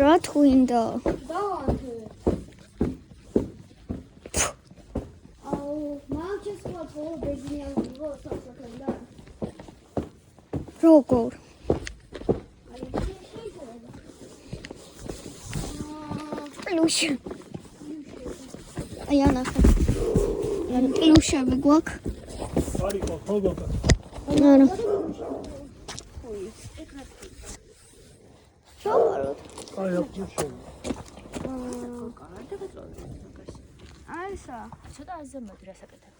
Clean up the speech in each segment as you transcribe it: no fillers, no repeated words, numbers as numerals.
რა თქინდა? დავანთე. აუ, მაგას ვთქო, ბეძინიან გიგო სასაკენდა. როგორ? პლუში. აი ანახე. პლუშები გვაქვს. არის ხოლმე. არა. შოვაროთ. აი აფშე. აისა, ცოტა აზამოდი რა საკეთებ.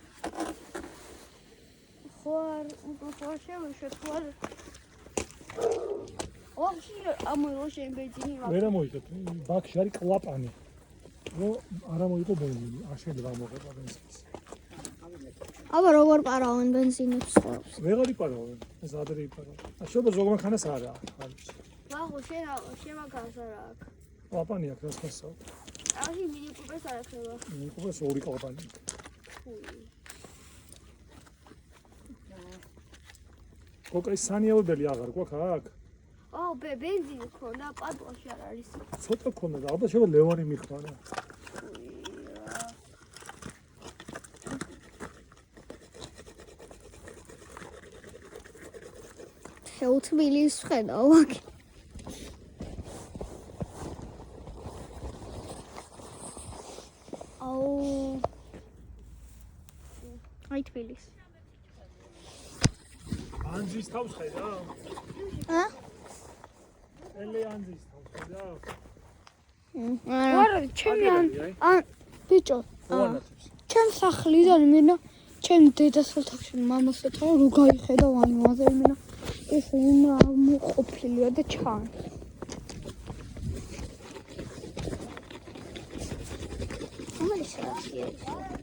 ხوار, შემოშე ხوار. ოხი, ამოიღო ბენზინი. ვერა მოიგეთ. ბაქში არის კლაპანი. რო არა მოიგო ბენზინი, არ შეიძლება ამოღება ბენზინს. აბა როგორ პარავენ ბენზინებს ხობს? ვეღარ იპარავენ, ეს ადრე იპარავენ. შეიძლება ზოგმანქანას არა არის. ვაღო, შემაგავს არა აქ. კლაპანი აქვს რას გასაო. აი, მინიკუპეს არ ეხება. მინიკუპეს ორი კლაპანი. კოკაის სანიავებელი აღარ გვაქვს აქ? ო, ბენზინი ქონდა, პატუაში არ არის. ცოტა ქონდა და ალბათ შეიძლება ლევანი მიხვა რა. თბილის ხედავ აქ. აუ. აი თბილის. ანძის თავს ხედა? ა? ელე ანძის თავს ხედა? არა, ჩემი ან ბიჭო. ვანათებს. ჩემ სახლიდან მენა ჩემ დედას ოთახში მამას ოთახი რო გაიხედა ვანიმაზე მენა ეს იმა მოყოფილია და ჩან. ამას რა შეიძლება?